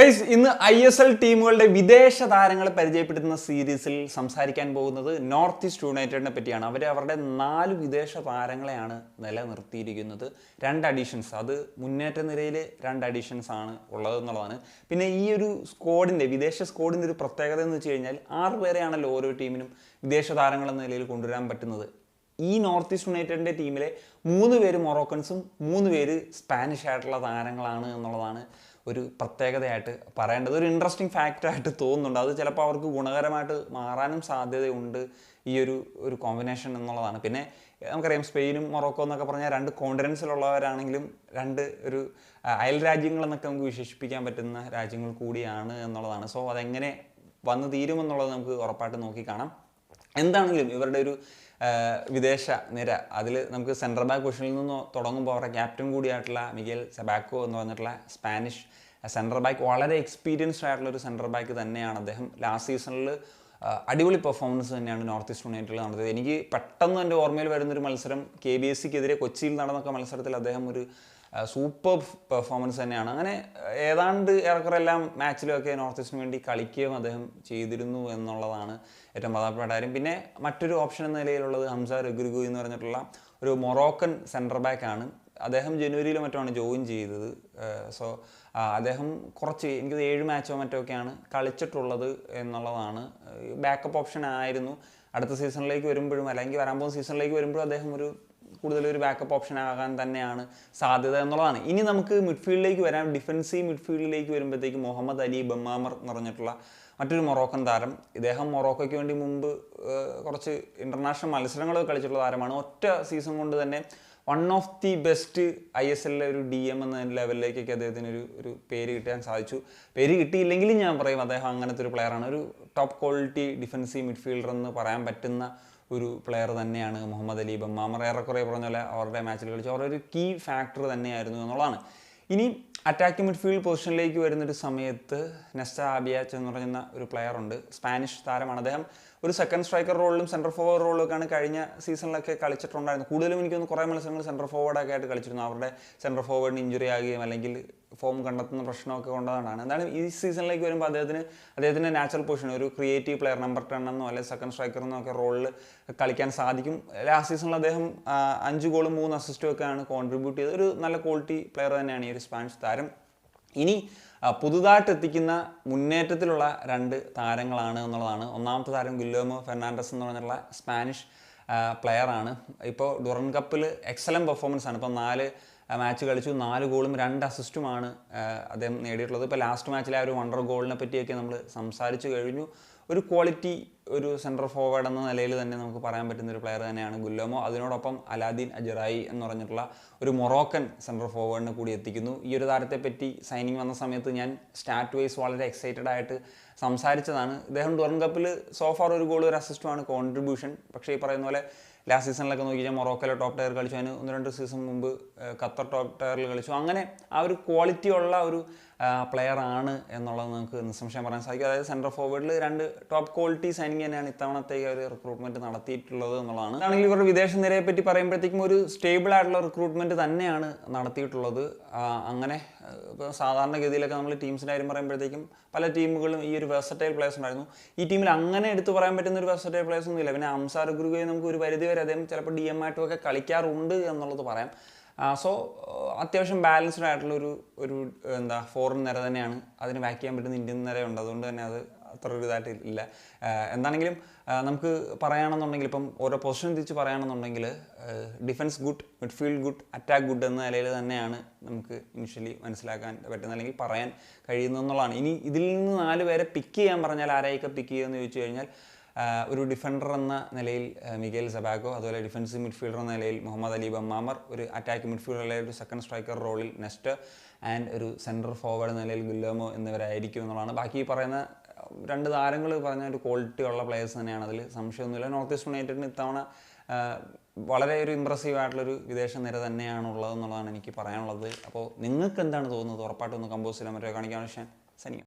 Guys ഇന്ന് ISL ടീമുകളുടെ വിദേശ താരങ്ങളെ പരിചയപ്പെടുത്തുന്ന സീരീസിൽ സംസാരിക്കാൻ പോകുന്നത് നോർത്ത് ഈസ്റ്റ് യുണൈറ്റഡിനെ പറ്റിയാണ്. അവരുടെ 4 വിദേശ താരങ്ങളെയാണ് നിലനിർത്തിയിരിക്കുന്നത്. 2 അഡീഷൻസ്, അത് മുന്നേറ്റ നിരയിൽ 2 അഡീഷൻസ് ആണ് ഉള്ളതെന്നുള്ളതാണ്. പിന്നെ ഈ ഒരു വിദേശ സ്ക്വാഡിൻ്റെ ഒരു പ്രത്യേകത എന്ന് വെച്ച് കഴിഞ്ഞാൽ 6 പേരെയാണല്ലോ ഓരോ ടീമിനും വിദേശ താരങ്ങൾ എന്ന നിലയിൽ കൊണ്ടുവരാൻ പറ്റുന്നത്. ഈ നോർത്ത് ഈസ്റ്റ് യുണൈറ്റഡിൻ്റെ ടീമിലെ 3 പേര് മൊറോക്കൻസും 3 പേര് സ്പാനിഷ് ആയിട്ടുള്ള താരങ്ങളാണ് എന്നുള്ളതാണ് ഒരു പ്രത്യേകതയായിട്ട് പറയേണ്ടത്. ഒരു ഇൻട്രസ്റ്റിംഗ് ഫാക്റ്റായിട്ട് തോന്നുന്നുണ്ട്. അത് ചിലപ്പോൾ അവർക്ക് ഗുണകരമായിട്ട് മാറാനും സാധ്യതയുണ്ട് ഈ ഒരു കോമ്പിനേഷൻ എന്നുള്ളതാണ്. പിന്നെ നമുക്കറിയാം സ്പെയിനും മൊറോക്കോ എന്നൊക്കെ പറഞ്ഞാൽ 2 കോണ്ടിനൻസിലുള്ളവരാണെങ്കിലും 2 ഒരു അയൽ രാജ്യങ്ങളെന്നൊക്കെ നമുക്ക് വിശേഷിപ്പിക്കാൻ പറ്റുന്ന രാജ്യങ്ങൾ കൂടിയാണ് എന്നുള്ളതാണ്. സോ അതെങ്ങനെ വന്നു തീരുമെന്നുള്ളത് നമുക്ക് ഉറപ്പായിട്ട് നോക്കിക്കാണാം. എന്താണെങ്കിലും ഇവരുടെ ഒരു വിദേശ നിര, അതിൽ നമുക്ക് സെൻട്രൽ ബാക്ക് പൊസിഷനിൽ നിന്ന് തുടങ്ങുമ്പോൾ അവരുടെ ക്യാപ്റ്റൻ കൂടിയായിട്ടുള്ള മിഗേൽ സെബാക്കോ എന്ന് പറഞ്ഞിട്ടുള്ള സ്പാനിഷ് സെൻട്രൽ ബാക്ക്, വളരെ എക്സ്പീരിയൻസ്ഡ് ആയിട്ടുള്ള ഒരു സെൻട്രൽ ബാക്ക് തന്നെയാണ് അദ്ദേഹം. ലാസ്റ്റ് സീസണിൽ അടിപൊളി പെർഫോമൻസ് തന്നെയാണ് നോർത്ത് ഈസ്റ്റ് യുണൈറ്റഡിൽ നടത്തിയത്. എനിക്ക് പെട്ടെന്ന് എൻ്റെ ഓർമ്മയിൽ വരുന്നൊരു മത്സരം KBSCക്കെതിരെ കൊച്ചിയിൽ നടന്നൊക്കെ മത്സരത്തിൽ അദ്ദേഹം ഒരു സൂപ്പർ പെർഫോമൻസ് തന്നെയാണ്. അങ്ങനെ ഏതാണ്ട് ഏറെക്കുറെ എല്ലാ മാച്ചിലുമൊക്കെ നോർത്ത് ഈസ്റ്റിന് വേണ്ടി കളിക്കുകയും അദ്ദേഹം ചെയ്തിരുന്നു എന്നുള്ളതാണ് ഏറ്റവും പ്രധാനപ്പെട്ട കാര്യം. പിന്നെ മറ്റൊരു ഓപ്ഷൻ എന്ന നിലയിലുള്ളത് ഹംസ റെഗ്രിഗു എന്ന് പറഞ്ഞിട്ടുള്ള ഒരു മൊറോക്കൻ സെൻറ്റർ ബാക്കാണ്. അദ്ദേഹം ജനുവരിയിലോ മറ്റോ ജോയിൻ ചെയ്തത്. സോ അദ്ദേഹം കുറച്ച് എനിക്കത് 7 മാച്ചോ മറ്റോ ഒക്കെയാണ് കളിച്ചിട്ടുള്ളത് എന്നുള്ളതാണ്. ബാക്കപ്പ് ഓപ്ഷൻ ആയിരുന്നു. അടുത്ത സീസണിലേക്ക് വരുമ്പോഴും അല്ലെങ്കിൽ വരാൻ പോകുന്ന സീസണിലേക്ക് വരുമ്പോഴും അദ്ദേഹം കൂടുതലൊരു ബാക്കപ്പ് ഓപ്ഷൻ ആകാൻ തന്നെയാണ് സാധ്യത എന്നുള്ളതാണ്. ഇനി നമുക്ക് മിഡ്ഫീൽഡിലേക്ക് വരാം. ഡിഫൻസീവ് മിഡ്ഫീൽഡിലേക്ക് വരുമ്പോഴത്തേക്ക് മുഹമ്മദ് അലി ബമ്മാമർ എന്ന് പറഞ്ഞിട്ടുള്ള മറ്റൊരു മൊറോക്കൻ താരം. ഇദ്ദേഹം മൊറോക്കോയ്ക്ക് വേണ്ടി മുമ്പ് കുറച്ച് ഇൻ്റർനാഷണൽ മത്സരങ്ങളൊക്കെ കളിച്ചിട്ടുള്ള താരമാണ്. ഒറ്റ സീസൺ കൊണ്ട് തന്നെ വൺ ഓഫ് ദി ബെസ്റ്റ് ISLലെ ഒരു DM എന്ന ലെവലിലേക്കൊക്കെ അദ്ദേഹത്തിന് ഒരു പേര് കിട്ടാൻ സാധിച്ചു. പേര് കിട്ടിയില്ലെങ്കിലും ഞാൻ പറയും അദ്ദേഹം അങ്ങനത്തെ ഒരു പ്ലെയറാണ്. ഒരു ടോപ്പ് ക്വാളിറ്റി ഡിഫൻസീവ് മിഡ്ഫീൽഡർ എന്ന് പറയാൻ പറ്റുന്ന ഒരു പ്ലെയർ തന്നെയാണ് മുഹമ്മദ് അലി ബമ്മാമർ. ഏറെക്കുറെ പറഞ്ഞ പോലെ അവരുടെ മാച്ചിൽ കളിച്ചു അവരുടെ ഒരു കീ ഫാക്ടർ തന്നെയായിരുന്നു എന്നുള്ളതാണ്. ഇനി അറ്റാക്കിംഗ് മിഡ്ഫീൽഡ് പൊസിഷനിലേക്ക് വരുന്നൊരു സമയത്ത് നെസ്റ്റ ആബിയാച്ച് എന്ന് പറയുന്ന ഒരു പ്ലെയർ ഉണ്ട്. സ്പാനിഷ് താരമാണ്. അദ്ദേഹം ഒരു സെക്കൻഡ് സ്ട്രൈക്കർ റോളിലും സെൻട്രൽ ഫോർവേഡ് റോളിലൊക്കെയാണ് കഴിഞ്ഞ സീസണിലൊക്കെ കളിച്ചിട്ടുണ്ടായിരുന്നു. കൂടുതലും എനിക്കൊന്ന് കുറേ മത്സരങ്ങൾ സെൻട്രൽ ഫോർവേഡൊക്കെ ആയിട്ട് കളിച്ചിരുന്നു. അവരുടെ സെൻട്രൽ ഫോർവേഡിന് ഇഞ്ചുറി ആകുകയും അല്ലെങ്കിൽ ഫോം കണ്ടെത്തുന്ന പ്രശ്നമൊക്കെ കൊണ്ടതാണ്. എന്തായാലും ഈ സീസണിലേക്ക് വരുമ്പോൾ അദ്ദേഹത്തിൻ്റെ നാച്ചുറൽ പൊസിഷൻ ഒരു ക്രിയേറ്റീവ് പ്ലെയർ, നമ്പർ 10 എന്നോ അല്ലെങ്കിൽ സെക്കൻഡ് സ്ട്രൈക്കർ എന്നോ ഒക്കെ റോളിൽ കളിക്കാൻ സാധിക്കും. ലാസ്റ്റ് സീസണിൽ അദ്ദേഹം 5 ഗോളും 3 അസിസ്റ്റും ഒക്കെയാണ് കോൺട്രിബ്യൂട്ട് ചെയ്തത്. ഒരു നല്ല ക്വാളിറ്റി പ്ലെയർ തന്നെയാണ് ഈ ഒരു സ്പാനിഷ് താരം. ഇനി പുതുതായിട്ട് എത്തിക്കുന്ന മുന്നേറ്റത്തിലുള്ള 2 താരങ്ങളാണ് എന്നുള്ളതാണ്. ഒന്നാമത്തെ താരം ഗില്ലേർമോ ഫെർണാണ്ടസ് എന്ന് പറഞ്ഞിട്ടുള്ള സ്പാനിഷ് പ്ലെയറാണ്. ഇപ്പോൾ ഡുറൻ കപ്പിൽ എക്സലൻറ്റ് പെർഫോമൻസ് ആണ്. ഇപ്പോൾ 4 മാച്ച് കളിച്ചു, 4 ഗോളും 2 അസിസ്റ്റുമാണ് അദ്ദേഹം നേടിയിട്ടുള്ളത്. ഇപ്പോൾ ലാസ്റ്റ് മാച്ചിലെ ഒരു വണ്ടർ ഗോളിനെ പറ്റിയൊക്കെ നമ്മൾ സംസാരിച്ചു കഴിഞ്ഞു. ഒരു ക്വാളിറ്റി ഒരു സെൻട്രൽ ഫോർവേഡ് എന്ന നിലയിൽ തന്നെ നമുക്ക് പറയാൻ പറ്റുന്ന ഒരു പ്ലെയർ തന്നെയാണ് ഗുല്ലേർമോ. അതിനോടൊപ്പം അലാദീൻ അജറായി എന്ന് പറഞ്ഞിട്ടുള്ള ഒരു മൊറോക്കൻ സെൻട്രൽ ഫോർവേഡിനെ കൂടി എത്തിക്കുന്നു. ഈ ഒരു താരത്തെ പറ്റി സൈനിങ് വന്ന സമയത്ത് ഞാൻ സ്റ്റാറ്റ് വൈസ് വളരെ എക്സൈറ്റഡ് ആയിട്ട് സംസാരിച്ചതാണ്. ഇദ്ദേഹം ഡുറൻ കപ്പിൽ സോഫാർ ഒരു ഗോൾ 1 അസിസ്റ്റുമാണ് കോൺട്രിബ്യൂഷൻ. പക്ഷേ ഈ പറയുന്ന പോലെ ലാസ്റ്റ് സീസണിലൊക്കെ നോക്കി കഴിഞ്ഞാൽ മൊറോക്കോയിലെ ടോപ്പ് ടയർ കളിച്ചു. അതിന് 1-2 സീസൺ മുമ്പ് ഖത്തർ ടോപ്പ് ടയറിൽ കളിച്ചു. അങ്ങനെ ആ ഒരു ക്വാളിറ്റി ഉള്ള ഒരു പ്ലെയർ ആണ് എന്നുള്ളത് നമുക്ക് നിസ്സംശയം പറയാൻ സാധിക്കും. അതായത് സെൻട്രൽ ഫോർവേഡിൽ 2 ടോപ്പ് ക്വാളിറ്റി സൈനിങ് തന്നെയാണ് ഇത്തവണത്തേക്ക് ഒരു റിക്രൂട്ട്മെൻറ്റ് നടത്തിയിട്ടുള്ളത് എന്നുള്ളതാണ്. അതാണെങ്കിൽ ഇവരുടെ വിദേശ നിരയെ പറ്റി പറയുമ്പോഴത്തേക്കും ഒരു സ്റ്റേബിൾ ആയിട്ടുള്ള റിക്രൂട്ട്മെൻറ്റ് തന്നെയാണ് നടത്തിയിട്ടുള്ളത്. അങ്ങനെ ഇപ്പോൾ സാധാരണഗതിയിലൊക്കെ നമ്മൾ ടീംസിൻ്റെ കാര്യം പറയുമ്പോഴത്തേക്കും പല ടീമുകളും ഈ ഒരു വെർസറ്റൈൽ പ്ലേയേഴ്സ് ഉണ്ടായിരുന്നു. ഈ ടീമിൽ അങ്ങനെ എടുത്ത് പറയാൻ പറ്റുന്ന ഒരു വെർസറ്റൈൽ പ്ലേയേഴ്സ് ഒന്നും ഇല്ല. പിന്നെ ഹംസ റെഗ്രിഗുയെ നമുക്ക് ഒരു പരിധി വരെ അദ്ദേഹം ചിലപ്പോൾ DM ആയിട്ടുമൊക്കെ കളിക്കാറുണ്ട് എന്നുള്ളത് പറയാം. സോ അത്യാവശ്യം ബാലൻസ്ഡ് ആയിട്ടുള്ളൊരു ഫോറിൻ നിര തന്നെയാണ്. അതിന് ബാക്ക് ചെയ്യാൻ പറ്റുന്ന ഇന്ത്യൻ നിരയുണ്ട്. അതുകൊണ്ട് തന്നെ അത് അത്ര ഒരു ഇതായിട്ട് ഇല്ല. എന്താണെങ്കിലും നമുക്ക് പറയുകയാണെന്നുണ്ടെങ്കിൽ ഇപ്പം ഓരോ പൊസിഷൻ തിരിച്ച് പറയുകയാണെന്നുണ്ടെങ്കിൽ defence good, midfield good, attack good എന്ന നിലയിൽ തന്നെയാണ് നമുക്ക് ഇനിഷ്യലി മനസ്സിലാക്കാൻ പറ്റുന്നത് അല്ലെങ്കിൽ പറയാൻ കഴിയുന്നതെന്നുള്ളതാണ്. ഇനി ഇതിൽ നിന്ന് 4 പേരെ പിക്ക് ചെയ്യാൻ പറഞ്ഞാൽ ആരെയൊക്കെ പിക്ക് ചെയ്യുമെന്ന് ചോദിച്ചു കഴിഞ്ഞാൽ ഒരു ഡിഫൻഡർ എന്ന നിലയിൽ മിഗേൽ സെബാക്കോ, അതുപോലെ ഡിഫൻസീവ് മിഡ്ഫീൽഡർ എന്ന നിലയിൽ മുഹമ്മദ് അലി ബമ്മാമർ, ഒരു അറ്റാക്ക് മിഡ്ഫീൽഡർ അല്ലെങ്കിൽ ഒരു സെക്കൻഡ് സ്ട്രൈക്കർ റോളിൽ നെസ്റ്റ് ആൻഡ് ഒരു സെൻട്രൽ ഫോർവേഡ് എന്ന നിലയിൽ ഗുല്ലേർമോ എന്നിവരായിരിക്കും എന്നുള്ളതാണ്. ബാക്കി പറയുന്ന 2 താരങ്ങൾ പറഞ്ഞ ഒരു ക്വാളിറ്റി ഉള്ള പ്ലേയേഴ്സ് തന്നെയാണ്, അതിൽ സംശയമൊന്നുമില്ല. നോർത്ത് ഈസ്റ്റ് യുണൈറ്റഡിന് ഇത്തവണ വളരെ ഒരു ഇമ്പ്രസീവ് ആയിട്ടുള്ളൊരു വിദേശ നിര തന്നെയാണ് ഉള്ളതെന്നുള്ളതാണ് എനിക്ക് പറയാനുള്ളത്. അപ്പോൾ നിങ്ങൾക്ക് എന്താണ് തോന്നുന്നത്? ഉറപ്പായിട്ടൊന്ന് കമ്പോസ് ചെയ്യാൻ പറ്റുമോ കാണിക്കാൻ. സനിയ.